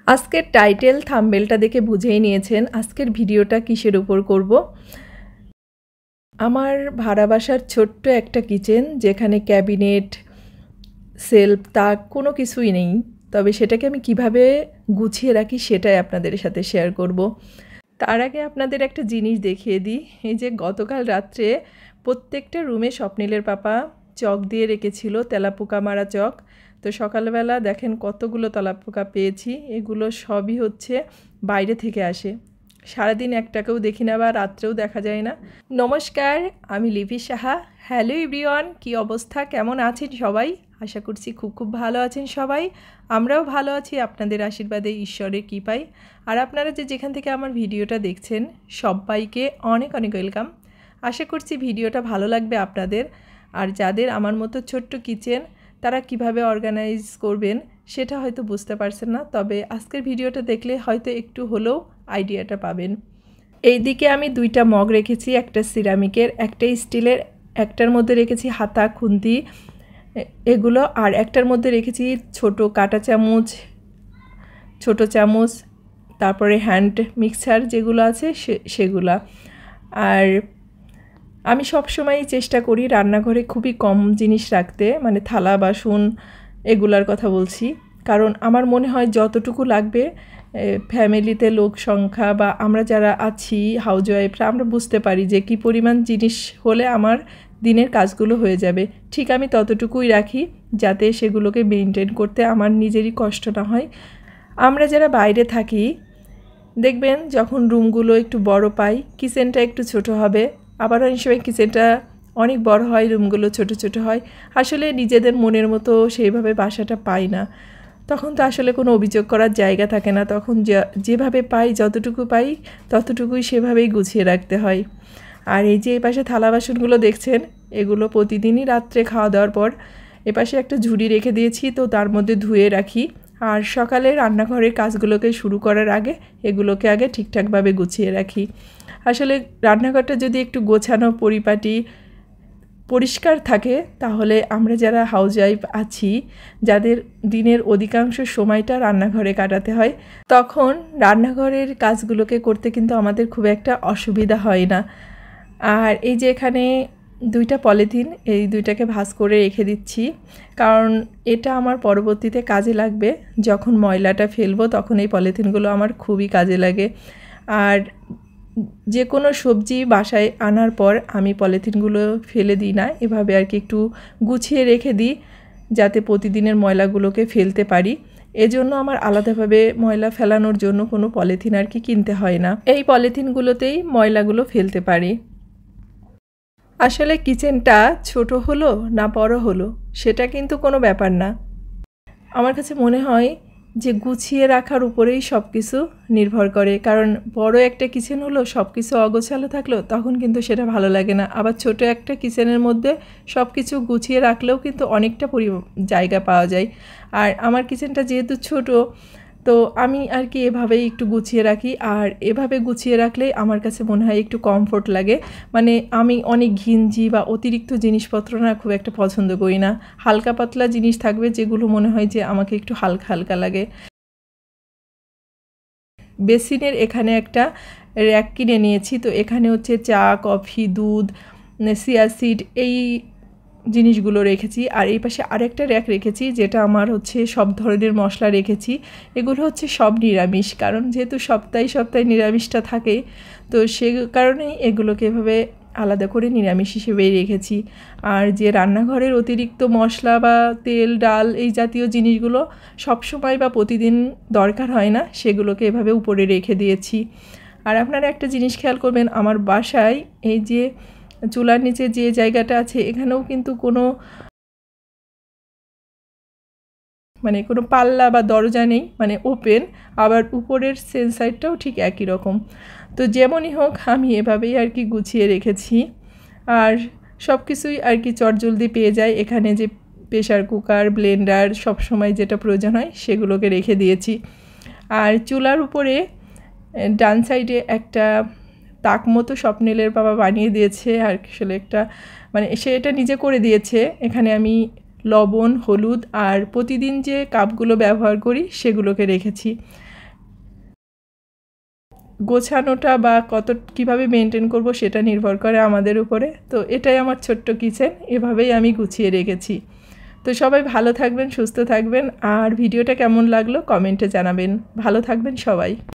আজকের টাইটেল থাম্বনেলটা দেখে বুঝেই নিয়েছেন আজকের ভিডিওটা কিসের উপর করব। আমার ভাড়া বাসার ছোট্ট একটা কিচেন, যেখানে ক্যাবিনেট, সেলফ, তাক কোনো কিছুই নেই, তবে সেটাকে আমি কিভাবে গুছিয়ে রাখি সেটাই আপনাদের সাথে শেয়ার করব। তার আগে আপনাদের একটা জিনিস দেখিয়ে দিই। এই যে গতকাল রাত্রে প্রত্যেকটা রুমে স্বপ্নিলের পাপা চক দিয়ে রেখেছিল, তেলাপোকা মারা চক। তো সকালবেলা দেখেন কতগুলো তেলাপোকা পেয়েছি। এগুলো সবই হচ্ছে বাইরে থেকে আসে, সারাদিন একটাকেও দেখি না বা রাত্রেও দেখা যায় না। নমস্কার, আমি লিপি সাহা। হ্যালো এভরিওয়ান, কী অবস্থা, কেমন আছেন সবাই? আশা করছি খুব খুব ভালো আছেন সবাই। আমরাও ভালো আছি আপনাদের আশীর্বাদে, ঈশ্বরের কৃপায়। আর আপনারা যেখান থেকে আমার ভিডিওটা দেখছেন সবাইকে অনেক অনেক ওয়েলকাম। আশা করছি ভিডিওটা ভালো লাগবে আপনাদের। আর যাদের আমার মতো ছোট্ট কিচেন, তারা কিভাবে অর্গানাইজ করবেন সেটা হয়তো বুঝতে পারছেন না, তবে আজকের ভিডিওটা দেখলে হয়তো একটু হলেও আইডিয়াটা পাবেন। এই দিকে আমি দুইটা মগ রেখেছি, একটা সিরামিকের, একটা স্টিলের। একটার মধ্যে রেখেছি হাতা, খুন্তি এগুলো, আর একটার মধ্যে রেখেছি ছোট কাঁটা চামচ, ছোট চামচ, তারপরে হ্যান্ড মিক্সার যেগুলো আছে সেগুলা। আর আমি সবসময়ই চেষ্টা করি রান্নাঘরে খুবই কম জিনিস রাখতে, মানে থালা বাসন এগুলার কথা বলছি, কারণ আমার মনে হয় যতটুকু লাগবে ফ্যামিলিতে লোক সংখ্যা বা আমরা যারা আছি হাউসওয়াইফরা, আমরা বুঝতে পারি যে কী পরিমাণ জিনিস হলে আমার দিনের কাজগুলো হয়ে যাবে। ঠিক আমি ততটুকুই রাখি যাতে সেগুলোকে মেনটেন করতে আমার নিজেরই কষ্ট না হয়। আমরা যারা বাইরে থাকি দেখবেন যখন রুমগুলো একটু বড় পাই, কিচেনটা একটু ছোট হবে, আবার অনেক সময় কিচেনটা অনেক বড় হয়, রুমগুলো ছোট ছোট হয়। আসলে নিজেদের মনের মতো সেইভাবে বাসাটা পাই না, তখন তো আসলে কোনো অভিযোগ করার জায়গা থাকে না। তখন যেভাবে পাই, যতটুকু পাই ততটুকুই সেভাবেই গুছিয়ে রাখতে হয়। আর এই যে এপাশে থালা বাসনগুলো দেখছেন, এগুলো প্রতিদিনই রাত্রে খাওয়া দাওয়ার পর এপাশে একটা ঝুড়ি রেখে দিয়েছি, তো তার মধ্যে ধুয়ে রাখি। আর সকালে রান্নাঘরের কাজগুলোকে শুরু করার আগে এগুলোকে আগে ঠিকঠাকভাবে গুছিয়ে রাখি। আসলে রান্নাঘরটা যদি একটু গোছানো, পরিপাটি, পরিষ্কার থাকে, তাহলে আমরা যারা হাউসওয়াইফ আছি, যাদের দিনের অধিকাংশ সময়টা রান্নাঘরে কাটাতে হয়, তখন রান্নাঘরের কাজগুলোকে করতে কিন্তু আমাদের খুব একটা অসুবিধা হয় না। আর এই যে এখানে দুইটা পলিথিন, এই দুইটাকে ভাঁজ করে রেখে দিচ্ছি, কারণ এটা আমার পরবর্তীতে কাজে লাগবে। যখন ময়লাটা ফেলবো তখন এই পলিথিনগুলো আমার খুবই কাজে লাগে। আর যে কোনো সবজি বাসায় আনার পর আমি পলিথিনগুলো ফেলে দিই না, এভাবে আর কি একটু গুছিয়ে রেখে দিই যাতে প্রতিদিনের ময়লাগুলোকে ফেলতে পারি। এজন্য আমার আলাদাভাবে ময়লা ফেলানোর জন্য কোনো পলিথিন আর কি কিনতে হয় না, এই পলিথিনগুলোতেই ময়লাগুলো ফেলতে পারি। আসলে কিচেনটা ছোট হলো না বড় হলো সেটা কিন্তু কোনো ব্যাপার না। আমার কাছে মনে হয় যে গুছিয়ে রাখার উপরেই সব কিছু নির্ভর করে, কারণ বড় একটা কিচেন হলো, সব কিছু অগোছালো থাকলো, তখন কিন্তু সেটা ভালো লাগে না। আবার ছোট একটা কিচেনের মধ্যে সব কিছু গুছিয়ে রাখলেও কিন্তু অনেকটা জায়গা পাওয়া যায়। আর আমার কিচেনটা যেহেতু ছোট, তো আমি আর কি এভাবেই একটু গুছিয়ে রাখি। আর এভাবে গুছিয়ে রাখলে আমার কাছে মনে হয় একটু কমফোর্ট লাগে। মানে আমি অনেক ঘিঞ্জি বা অতিরিক্ত জিনিসপত্র না খুব একটা পছন্দ করি না। হালকা পাতলা জিনিস থাকবে যেগুলো মনে হয় যে আমাকে একটু হালকা হালকা লাগে। বেসিনের এখানে একটা র্যাক কিনে নিয়েছি, তো এখানে হচ্ছে চা, কফি, দুধ, চিয়া সিড এই জিনিসগুলো রেখেছি। আর এই পাশে আরেকটা র্যাক রেখেছি যেটা আমার হচ্ছে সব ধরনের মশলা রেখেছি। এগুলো হচ্ছে সব নিরামিষ, কারণ যেহেতু সপ্তাহে সপ্তাহে নিরামিষটা থাকে, তো সে কারণেই এগুলোকে এভাবে আলাদা করে নিরামিষ হিসেবেই রেখেছি। আর যে রান্নাঘরের অতিরিক্ত মশলা বা তেল, ডাল এই জাতীয় জিনিসগুলো সবসময় বা প্রতিদিন দরকার হয় না, সেগুলোকে এভাবে উপরে রেখে দিয়েছি। আর আপনারা একটা জিনিস খেয়াল করবেন, আমার বাসায় এই যে চুলার নিচে যে জায়গাটা আছে, এখানেও কিন্তু কোনো কোনো পাল্লা বা দরজা নেই, মানে ওপেন। আবার উপরের সেন্সারটাও ঠিক একই রকম। তো যেমনই হোক আমি এভাবেই আর কি গুছিয়ে রেখেছি। আর সব কিছুই আর কি চটজলদি পেয়ে যায় এখানে, যে প্রেশার কুকার, ব্লেন্ডার, সব সময় যেটা প্রয়োজন হয় সেগুলোকে রেখে দিয়েছি। আর চুলার উপরে ডান সাইডে একটা তাক মতো স্বপ্নিলের বাবা বানিয়ে দিয়েছে, আর আসলে একটা সে এটা নিজে করে দিয়েছে। এখানে আমি লবণ, হলুদ আর প্রতিদিন যে কাপগুলো ব্যবহার করি সেগুলোকে রেখেছি। গোছানোটা বা কীভাবে মেনটেন করব সেটা নির্ভর করে আমাদের উপরে। তো এটাই আমার ছোট্ট কিচেন, এভাবেই আমি গুছিয়ে রেখেছি। তো সবাই ভালো থাকবেন, সুস্থ থাকবেন, আর ভিডিওটা কেমন লাগলো কমেন্টে জানাবেন। ভালো থাকবেন সবাই।